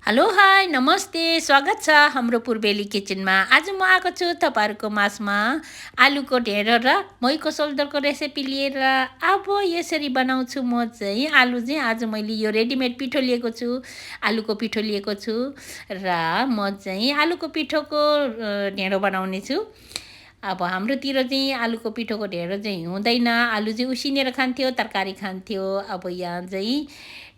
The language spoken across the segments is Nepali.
हेलो हाई नमस्ते स्वागत छ हाम्रो पूर्वेली किचनमा। आज म आएको छु तपाईहरुको माझमा आलुको ढेँडो र महीको सोल्दरको रेसिपी लिएर। अब यसरी बनाउँछु म चाहिँ। आलु चाहिँ आज मैले यो रेडीमेड पिठो लिएको छु, आलुको पिठो लिएको छु र म चाहिँ आलुको पिठोको ढेँडो बनाउने छु। अब हाम्रोतिर चाहिँ आलुको पिठोको ढेँडो चाहिँ हुँदैन, आलु चाहिँ उसिनेर खान्थ्यो, तरकारी खान्थ्यो। अब यहाँ चाहिँ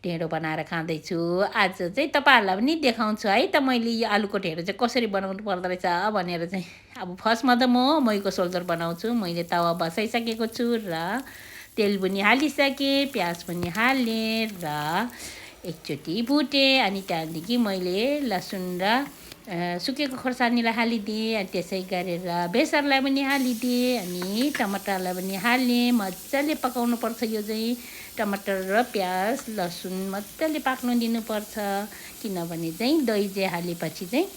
ढेँडो बनाएर खाँदैछु। आज चाहिँ तपाईहरुलाई पनि देखाउँछु है त मैले यो आलुको ढेँडो चाहिँ कसरी बनाउनु पर्दो रहेछ भनेर चाहिँ। अब फर्स्टमा त म महीको सोल्दर बनाउँछु। मैले तावा बसाइसकेको छु र तेल पनि हालिसकेँ, प्याज पनि हालेँ र एकचोटि भुटेँ। अनि त्यहाँदेखि मैले लसुन र सुकेको खोर्सानीलाई हालिदिएँ। अनि त्यसै गरेर बेसारलाई पनि हालिदिएँ अनि टमाटरलाई पनि हालेँ। मजाले पकाउनुपर्छ यो चाहिँ। टमाटर र प्याज लसुन मजाले पाक्नु दिनुपर्छ, किनभने चाहिँ दही चाहिँ हालेपछि चाहिँ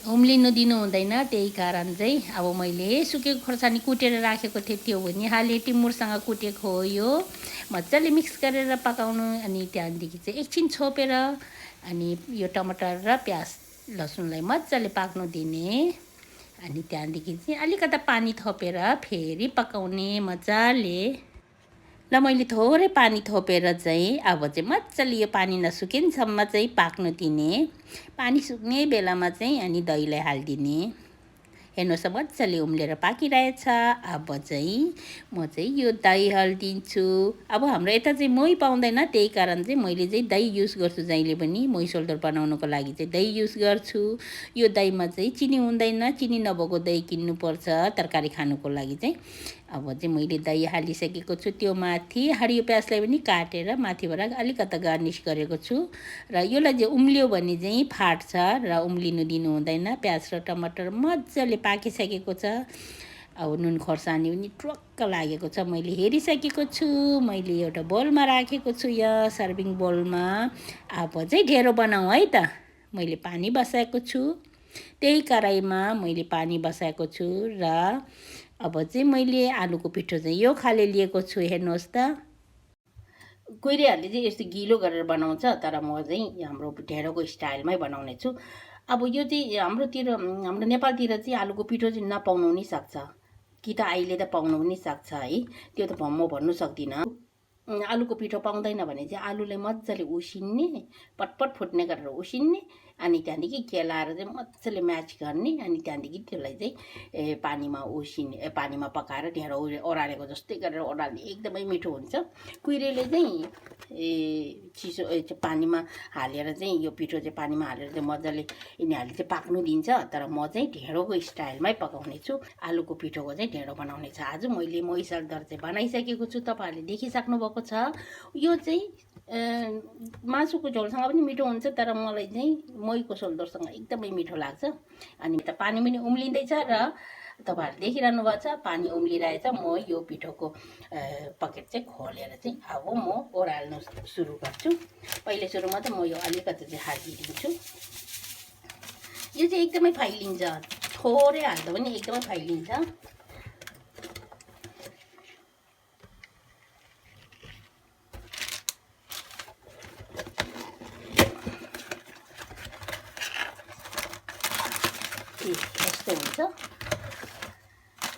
उम्लिनु दिनु हुँदैन। त्यही कारण चाहिँ अब मैले सुकेको खोर्सानी कुटेर राखेको थिएँ, त्यो पनि हालेँ। टिमुरसँग कुटेको हो यो। मजाले मिक्स गरेर पकाउनु। अनि त्यहाँदेखि चाहिँ एकछिन छोपेर अनि यो टमाटर र प्याज लसुनलाई मजाले पाक्नु दिने। अनि त्यहाँदेखि चाहिँ अलिकता पानी थपेर फेरि पकाउने मजाले। ल मैले थोरै पानी थपेर चाहिँ अब चाहिँ मजाले यो पानी नसुकिन्सम्म चाहिँ पाक्नु दिने। पानी सुक्ने बेलामा चाहिँ अनि दहीलाई हालिदिने। हेर्नुहोस् मजाले उम्लेर पाकिरहेछ। अब चाहिँ म चाहिँ यो दही हालिदिन्छु। अब हाम्रो यता चाहिँ मही पाउँदैन, त्यही कारण चाहिँ मैले चाहिँ दही युज गर्छु। जहिले पनि मही सोल्दर बनाउनको लागि चाहिँ दही युज गर्छु। यो दहीमा चाहिँ चिनी हुँदैन, चिनी नभएको दही किन्नुपर्छ तरकारी खानुको लागि चाहिँ। अब चाहिँ मैले दही हालिसकेको छु। त्यो माथि हरियो प्याजलाई पनि काटेर माथिबाट अलिकता गार्निस गरेको छु। र यसलाई चाहिँ उम्लियो भने चाहिँ फाट्छ र उम्लिनु दिनु हुँदैन। प्याज र टमाटर मजाले पाकिसकेको छ। अब नुन खोर्सानी पनि ट्वाक्क लागेको छ। मैले हेरिसकेको छु। मैले एउटा बोलमा राखेको छु, यहाँ सर्भिङ बोलमा। अब चाहिँ ढेँडो बनाऊँ है त। मैले पानी बसाएको छु, त्यही कराईमा मैले पानी बसाएको छु र अब चाहिँ मैले आलुको पिठो चाहिँ यो खाले लिएको छु। हेर्नुहोस् त। कोहीहरूले चाहिँ यस्तो गिलो गरेर बनाउँछ, तर म चाहिँ हाम्रो ढेँडोको स्टाइलमै बनाउने छु। अब यो चाहिँ हाम्रो नेपालतिर चाहिँ आलुको पिठो चाहिँ नपाउनु पनि सक्छ, कि त अहिले त पाउनु पनि सक्छ है, त्यो त म भन्नु सक्दिनँ। आलुको पिठो पाउँदैन भने चाहिँ आलुलाई मजाले उसिन्ने, पटपट फुट्ने गरेर उसिन्ने। अनि त्यहाँदेखि केलाएर चाहिँ मजाले म्याच गर्ने। अनि त्यहाँदेखि त्यसलाई चाहिँ पानीमा पानीमा पकाएर ढेँडो ओह्रालेको जस्तै गरेर ओह्राल्ने। एकदमै मिठो हुन्छ। कुहिरेले चाहिँ चिसो पानीमा हालेर चाहिँ यो पिठो चाहिँ पानीमा हालेर चाहिँ मजाले यिनीहरूले चाहिँ पाक्नु दिन्छ। तर म चाहिँ ढेँडोको स्टाइलमै पकाउने छु। आलुको पिठोको चाहिँ ढेँडो बनाउने छ आज मैले। मही सोल्दर चाहिँ बनाइसकेको छु, तपाईँहरूले देखिसक्नु भएको छ। यो चाहिँ मासुको झोलसँग पनि मिठो हुन्छ, तर मलाई चाहिँ महीको सोल्दरसँग एकदमै मिठो लाग्छ। अनि त पानी पनि उम्लिँदैछ र तपाईँहरूले देखिरहनु भएको छ पानी उम्लिरहेछ। म यो पिठोको पकेट चाहिँ खोलेर चाहिँ अब म ओह्राल्नु सुरु गर्छु। पहिले सुरुमा त म यो अलिकति चाहिँ हालिदिन्छु। यो चाहिँ एकदमै फैलिन्छ, थोरै हाल्दा पनि एकदमै फैलिन्छ।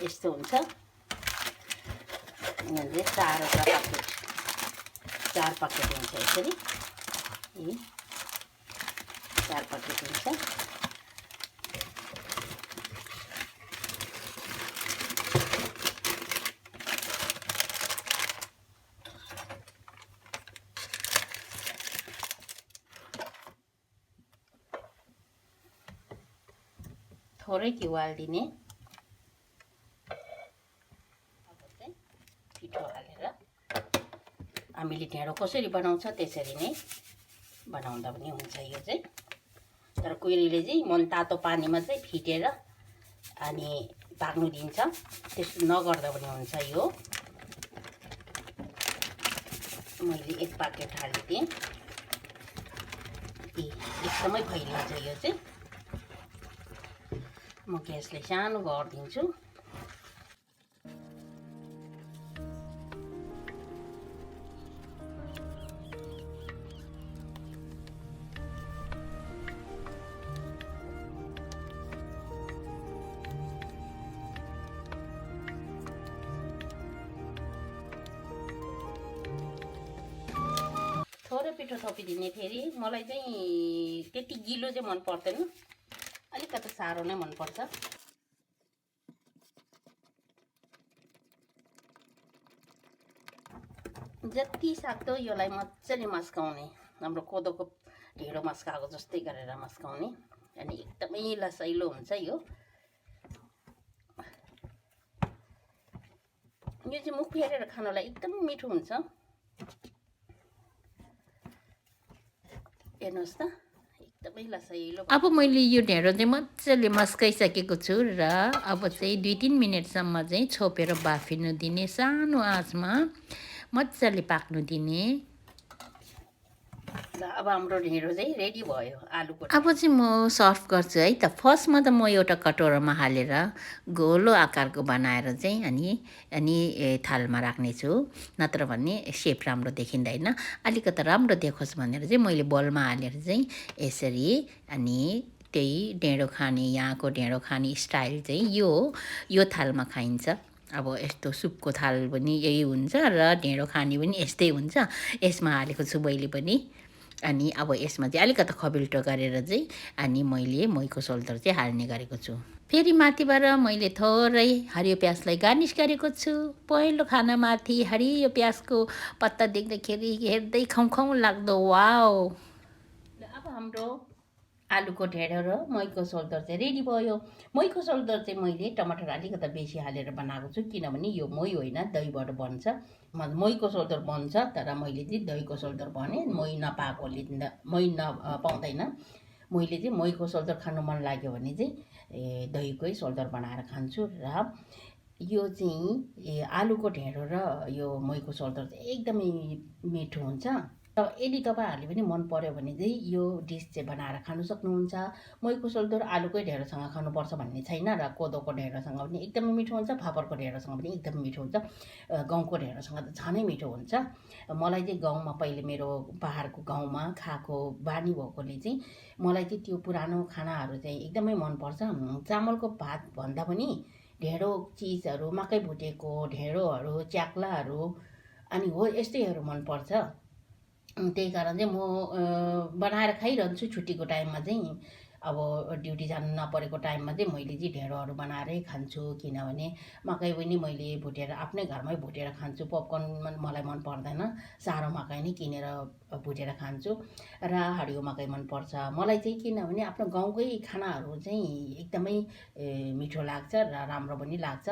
यस्तो हुन्छ। यहाँनिर चार पकेट हुन्छ यसरी। 4 पकेट हुन्छ। थोरै घिउ हालिदिने। पिठो हालेर हामीले ढेँडो कसरी बनाउँछ त्यसरी नै बनाउँदा पनि हुन्छ यो चाहिँ। तर कोहीले चाहिँ मन तातो पानीमा चाहिँ फिटेर अनि पाक्नु दिन्छ, त्यस्तो नगर्दा पनि हुन्छ। यो मैले 1 पाकेट हालिदिएँ। एकदमै फैलिन्छ यो चाहिँ। म ग्यासलाई सानो गरिदिन्छु। पिठो थपिदिने फेरि मलाई चाहिँ त्यति गिलो चाहिँ मन पर्दैन अलिकति साह्रो नै मन पर्छ जति सक्दो यसलाई मजाले मस्काउने हाम्रो कोदोको ढिँडो मस्काएको जस्तै गरेर मस्काउने अनि एकदमै लसैलो हुन्छ यो चाहिँ मुख फेरेर खानलाई एकदम मिठो हुन्छ हेर्नुहोस् त एकदमै लसैलो अब मैले यो ढेँडो चाहिँ मजाले मस्काइसकेको छु र अब चाहिँ 2-3 मिनटसम्म चाहिँ छोपेर बाफिनु दिने सानो आँचमा मजाले पाक्नु दिने र अब हाम्रो ढिँडो चाहिँ रेडी भयो आलुको अब चाहिँ म सर्भ गर्छु है त फर्स्टमा त म एउटा कटोरामा हालेर गोलो आकारको बनाएर चाहिँ अनि थालमा राख्नेछु नत्र भने सेप राम्रो देखिँदैन अलिकति राम्रो देखोस् भनेर चाहिँ मैले बलमा हालेर चाहिँ यसरी अनि त्यही ढेँडो खाने यहाँको ढेँडो खाने स्टाइल चाहिँ यो थालमा खाइन्छ अब यस्तो सुपको थाल पनि यही हुन्छ र ढेँडो खाने पनि यस्तै हुन्छ यसमा हालेको छु मैले पनि अनि अब यसमा चाहिँ अलिकति खबिल्टो गरेर चाहिँ अनि मैले महीको सोल्दर चाहिँ हाल्ने गरेको छु फेरि माथिबाट मैले थोरै हरियो प्याजलाई गार्निस गरेको छु पहिलो खानामाथि हरियो प्याजको पत्ता देख्दाखेरि हेर्दै खाउँ लाग्दो वाउ अब हाम्रो आलुको ढेँडो र महीको सोल्दर चाहिँ रेडी भयो महीको सोल्दर चाहिँ मैले टमाटर अलिकति बेसी हालेर बनाएको छु किनभने यो मही होइन दहीबाट बन्छ महीको सोल्दर बन्छ तर मैले चाहिँ दहीको सोल्दर भने मही नपाएकोले मही नपाउँदैन मैले चाहिँ महीको सोल्दर खानु मन लाग्यो भने चाहिँ दहीकै सोल्दर बनाएर खान्छु र यो चाहिँ आलुको ढेँडो र यो महीको सोल्दर चाहिँ एकदमै मिठो हुन्छ यदि तपाईँहरूले पनि मन पर्यो भने चाहिँ यो डिस चाहिँ बनाएर खानु सक्नुहुन्छ महीको सोल्दर आलुकै ढेँडोसँग खानुपर्छ भन्ने छैन र कोदोको ढेँडोसँग पनि एकदमै मिठो हुन्छ फापरको ढेँडोसँग पनि एकदमै मिठो हुन्छ गाउँको ढेँडोसँग त झनै मिठो हुन्छ मलाई चाहिँ गाउँमा पहिले मेरो पहाडको गाउँमा खाएको बानी भएकोले चाहिँ मलाई चाहिँ त्यो पुरानो खानाहरू चाहिँ एकदमै मनपर्छ चामलको भात भन्दा पनि ढेँडो चिजहरू मकै भुटेको ढेँडोहरू च्याक्लाहरू अनि हो यस्तैहरू मनपर्छ त्यही कारण चाहिँ म बनाएर खाइरहन्छु छुट्टीको टाइममा चाहिँ अब ड्युटी जानु नपरेको टाइममा चाहिँ मैले चाहिँ ढेँडोहरू बनाएरै खान्छु किनभने मकै पनि मैले भुटेर आफ्नै घरमै भुटेर खान्छु पपकर्न मलाई मन पर्दैन सारो मकै नै किनेर भुटेर खान्छु र हरियो मकै मनपर्छ मलाई चाहिँ किनभने आफ्नो गाउँकै खानाहरू चाहिँ एकदमै मिठो लाग्छ र राम्रो पनि लाग्छ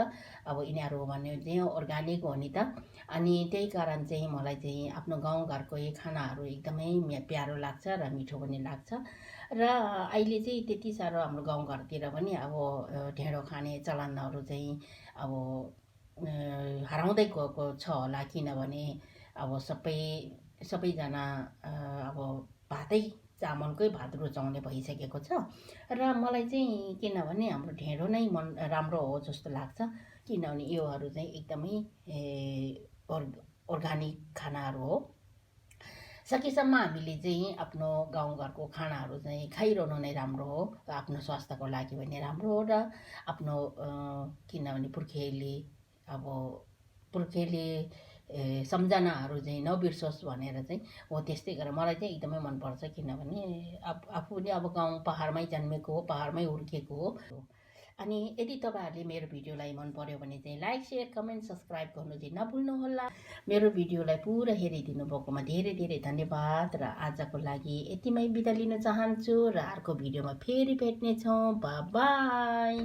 अब यिनीहरू भन्यो चाहिँ अर्ग्यानिक हो नि त अनि त्यही कारण चाहिँ मलाई चाहिँ आफ्नो गाउँघरकै खानाहरू एकदमै प्यारो लाग्छ र मिठो पनि लाग्छ र अहिले चाहिँ त्यति साह्रो हाम्रो गाउँघरतिर पनि अब ढेँडो खाने चलनहरू चाहिँ अब हराउँदै गएको छ होला किनभने अब सबैजना अब भातै चामलकै भात रुचाउने भइसकेको छ र मलाई चाहिँ किनभने हाम्रो ढेँडो नै राम्रो हो जस्तो लाग्छ किनभने योहरू चाहिँ एकदमै अर्ग्यानिक खानाहरू हो सकेसम्म हामीले चाहिँ आफ्नो गाउँघरको खानाहरू चाहिँ खाइरहनु नै राम्रो हो आफ्नो स्वास्थ्यको लागि पनि राम्रो हो र आफ्नो किनभने पुर्खेली सम्झनाहरू चाहिँ नबिर्सोस् भनेर चाहिँ हो त्यस्तै गरेर मलाई चाहिँ एकदमै मनपर्छ किनभने आफू पनि अब गाउँ पहाडमै जन्मेको हो पहाडमै हुर्केको हो अनि यदि तपाईँहरूले मेरो भिडियोलाई मन पर्यो भने चाहिँ लाइक शेयर कमेन्ट सब्सक्राइब गर्नु चाहिँ नभुल्नुहोला मेरो भिडियोलाई पुरा हेरिदिनु भएकोमा धेरै धेरै धन्यवाद र आजको लागि यतिमै बिदा लिन चाहन्छु र अर्को भिडियोमा फेरि भेट्नेछौँ बाई